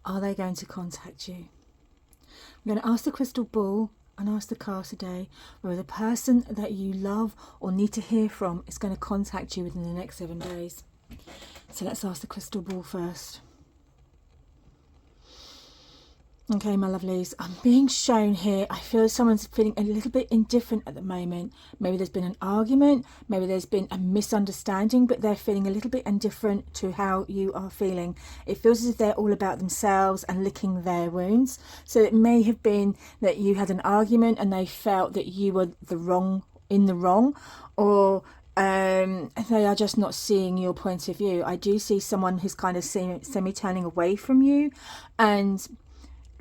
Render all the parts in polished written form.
Are they going to contact you? I'm going to ask the crystal ball and ask the card today whether the person that you love or need to hear from is going to contact you within the next 7 days. So let's ask the crystal ball first. Okay, my lovelies, I'm being shown here, I feel someone's feeling a little bit indifferent at the moment. Maybe there's been an argument, maybe there's been a misunderstanding, but they're feeling a little bit indifferent to how you are feeling. It feels as if they're all about themselves and licking their wounds. So it may have been that you had an argument and they felt that you were in the wrong, or they are just not seeing your point of view. I do see someone who's kind of semi-turning away from you and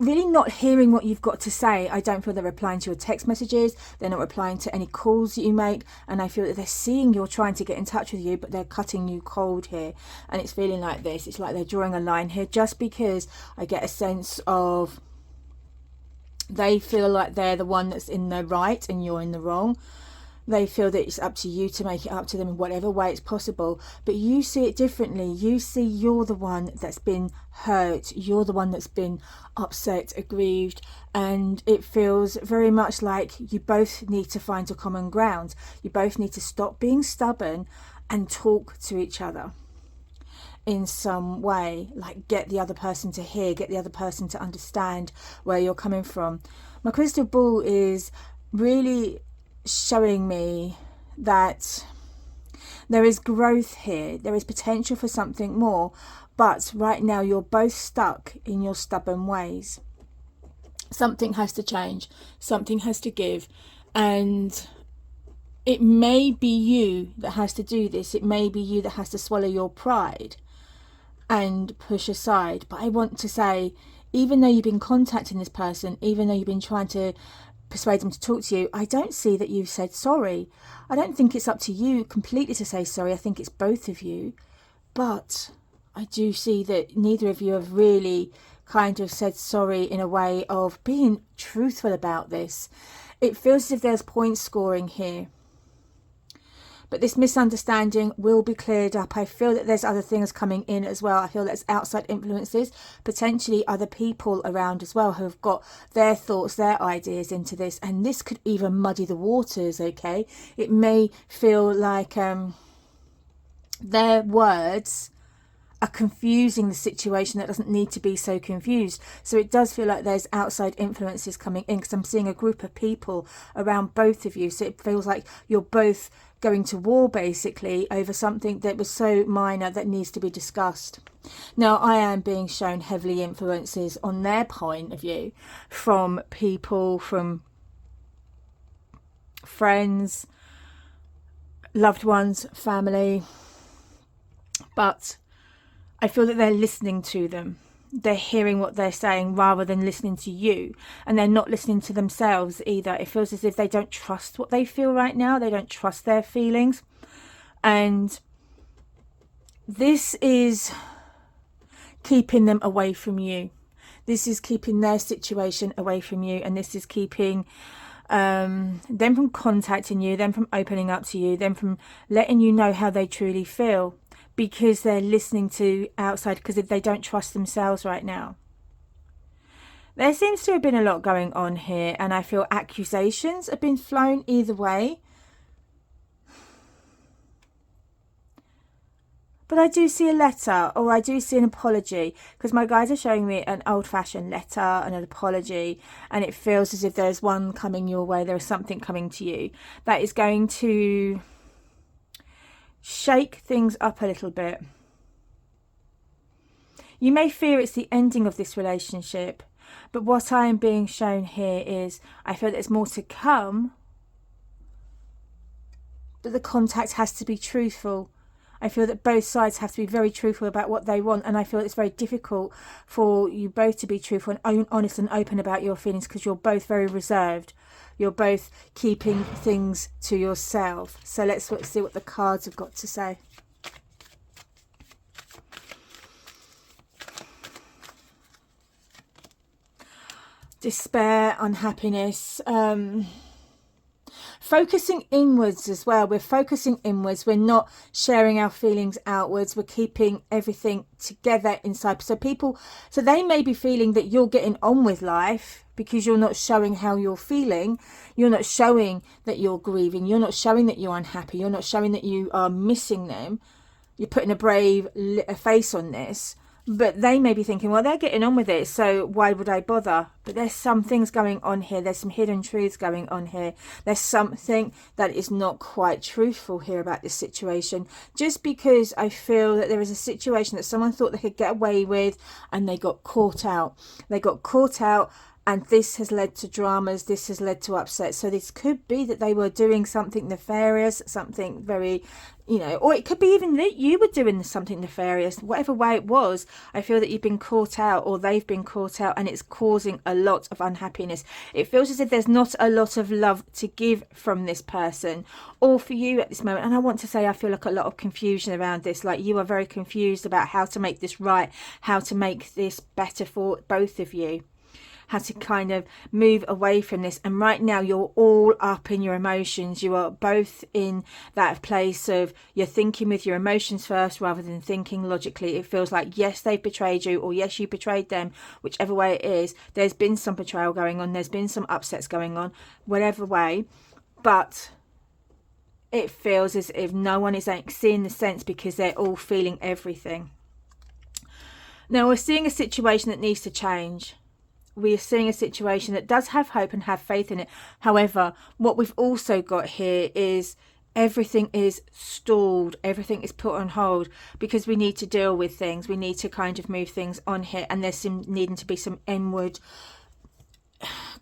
really not hearing what you've got to say. I don't feel they're replying to your text messages, they're not replying to any calls that you make, and I feel that they're seeing you're trying to get in touch with you, but they're cutting you cold here. And it's feeling like this, it's like they're drawing a line here, just because I get a sense of they feel like they're the one that's in the right and you're in the wrong. They feel that it's up to you to make it up to them in whatever way it's possible. But you see it differently. You see you're the one that's been hurt. You're the one that's been upset, aggrieved. And it feels very much like you both need to find a common ground. You both need to stop being stubborn and talk to each other in some way. Like get the other person to hear, get the other person to understand where you're coming from. My crystal ball is really showing me that there is growth here, there is potential for something more, but right now you're both stuck in your stubborn ways. Something has to change, something has to give, and it may be you that has to do this. It may be you that has to swallow your pride and push aside. But I want to say, even though you've been contacting this person, even though you've been trying to persuade them to talk to you, I don't see that you've said sorry. I don't think it's up to you completely to say sorry. I think it's both of you. But I do see that neither of you have really kind of said sorry in a way of being truthful about this. It feels as if there's point scoring here. But this misunderstanding will be cleared up. I feel that there's other things coming in as well. I feel there's outside influences, potentially other people around as well who have got their thoughts, their ideas into this. And this could even muddy the waters, okay? It may feel like their words are confusing the situation that doesn't need to be so confused. So it does feel like there's outside influences coming in, because I'm seeing a group of people around both of you. So it feels like you're both going to war basically over something that was so minor that needs to be discussed. Now I am being shown heavily influences on their point of view from people, from friends, loved ones, family, but I feel that they're listening to them. They're hearing what they're saying rather than listening to you. And they're not listening to themselves either. It feels as if they don't trust what they feel right now. They don't trust their feelings. And this is keeping them away from you. This is keeping their situation away from you. And this is keeping them from contacting you, them from opening up to you, them from letting you know how they truly feel. Because they're listening to outside, because if they don't trust themselves right now. There seems to have been a lot going on here, and I feel accusations have been flown either way. But I do see a letter, or I do see an apology, because my guides are showing me an old-fashioned letter and an apology, and it feels as if there's one coming your way. There is something coming to you that is going to shake things up a little bit. You may fear it's the ending of this relationship, but what I am being shown here is I feel there's more to come, but the contact has to be truthful. I feel that both sides have to be very truthful about what they want, and I feel it's very difficult for you both to be truthful and honest and open about your feelings, because you're both very reserved. You're both keeping things to yourself. So let's see what the cards have got to say. Despair, unhappiness. focusing inwards as well. We're focusing inwards. We're not sharing our feelings outwards. We're keeping everything together inside. So they may be feeling that you're getting on with life because you're not showing how you're feeling. You're not showing that you're grieving. You're not showing that you're unhappy. You're not showing that you are missing them. You're putting a brave face on this. But they may be thinking, well, they're getting on with it, so why would I bother? But there's some things going on here. There's some hidden truths going on here. There's something that is not quite truthful here about this situation. Just because I feel that there is a situation that someone thought they could get away with and they got caught out. They got caught out. And this has led to dramas, this has led to upset. So this could be that they were doing something nefarious, something very, or it could be even that you were doing something nefarious. Whatever way it was, I feel that you've been caught out or they've been caught out, and it's causing a lot of unhappiness. It feels as if there's not a lot of love to give from this person or for you at this moment. And I want to say I feel like a lot of confusion around this. Like you are very confused about how to make this right, how to make this better for both of you. How to kind of move away from this. And right now you're all up in your emotions. You are both in that place of you're thinking with your emotions first rather than thinking logically. It feels like yes, they've betrayed you, or yes, you betrayed them. Whichever way it is, there's been some betrayal going on, there's been some upsets going on, whatever way. But it feels as if no one is seeing the sense because they're all feeling everything. Now we're seeing a situation that needs to change. We are seeing a situation that does have hope and have faith in it. However, what we've also got here is everything is stalled. Everything is put on hold because we need to deal with things. We need to kind of move things on here. And there's needing to be some inward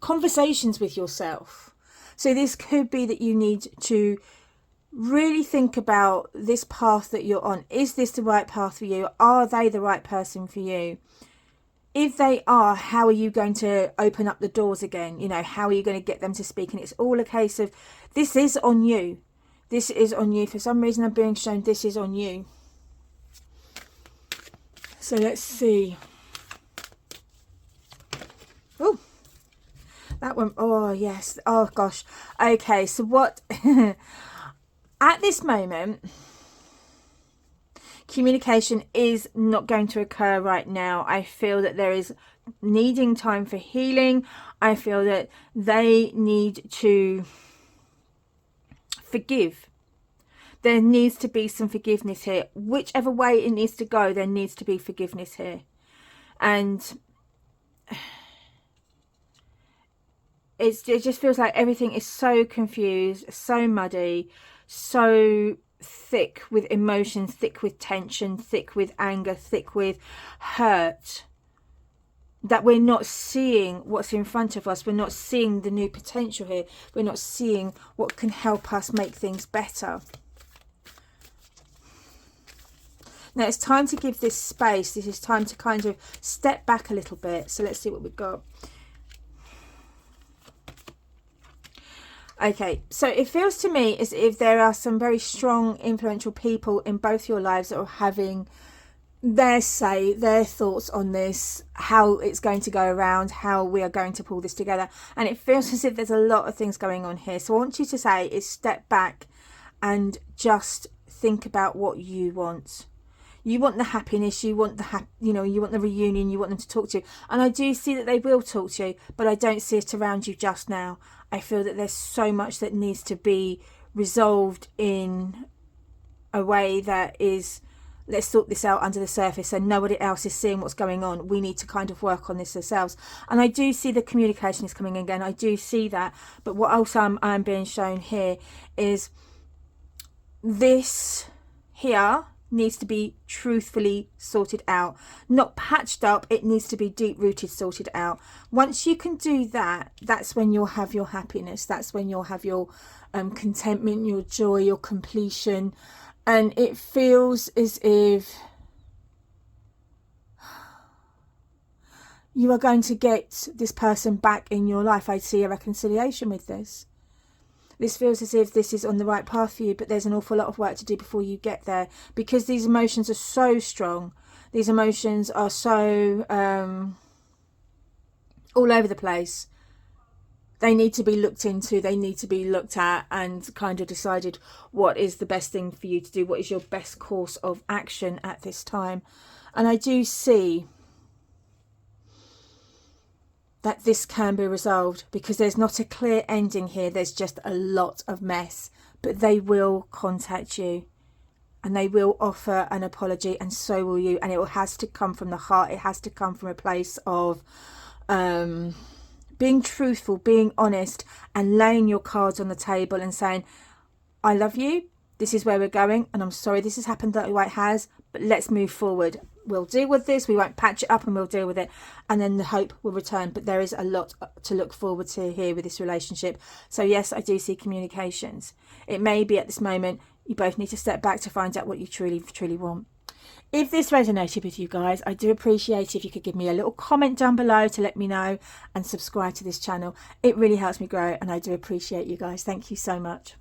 conversations with yourself. So this could be that you need to really think about this path that you're on. Is this the right path for you? Are they the right person for you? If they are, how are you going to open up the doors again? How are you going to get them to speak? And it's all a case of, this is on you. This is on you. For some reason I'm being shown this is on you. So let's see. Oh, that one. Oh, yes. Oh, gosh. Okay, so what... At this moment... communication is not going to occur right now. I feel that there is needing time for healing. I feel that they need to forgive. There needs to be some forgiveness here. Whichever way it needs to go, there needs to be forgiveness here. And it just feels like everything is so confused, so muddy, so thick with emotions, thick with tension, thick with anger, thick with hurt, that we're not seeing what's in front of us. We're not seeing the new potential here. We're not seeing what can help us make things better. Now it's time to give this space. This is time to kind of step back a little bit. So let's see what we've got. Okay, so it feels to me as if there are some very strong, influential people in both your lives that are having their say, their thoughts on this, how it's going to go around, how we are going to pull this together. And it feels as if there's a lot of things going on here. So I want you to say is step back and just think about what you want. You want the happiness, you want you want the reunion, you want them to talk to you. And I do see that they will talk to you, but I don't see it around you just now. I feel that there's so much that needs to be resolved in a way that is, let's sort this out under the surface and nobody else is seeing what's going on. We need to kind of work on this ourselves. And I do see the communication is coming again. I do see that. But what else I'm being shown here is this here needs to be truthfully sorted out, not patched up. It needs to be deep rooted, sorted out. Once you can do that, that's when you'll have your happiness. That's when you'll have your contentment, your joy, your completion. And it feels as if you are going to get this person back in your life. I see a reconciliation with this. This feels as if this is on the right path for you, but there's an awful lot of work to do before you get there, because these emotions are so strong. These emotions are so all over the place. they need to be looked into, they need to be looked at and kind of decided what is the best thing for you to do, what is your best course of action at this time. And I do see that this can be resolved, because there's not a clear ending here, there's just a lot of mess. But they will contact you and they will offer an apology, and so will you, and it has to come from the heart. It has to come from a place of being truthful, being honest, and laying your cards on the table and saying, I love you, this is where we're going, and I'm sorry this has happened the way it has, but let's move forward. We'll deal with this, we won't patch it up, and we'll deal with it, and then the hope will return. But there is a lot to look forward to here with this relationship. So yes, I do see communications. It may be at this moment you both need to step back to find out what you truly want. If this resonated with you guys, I do appreciate if you could give me a little comment down below to let me know, and subscribe to this channel. It really helps me grow, and I do appreciate you guys. Thank you so much.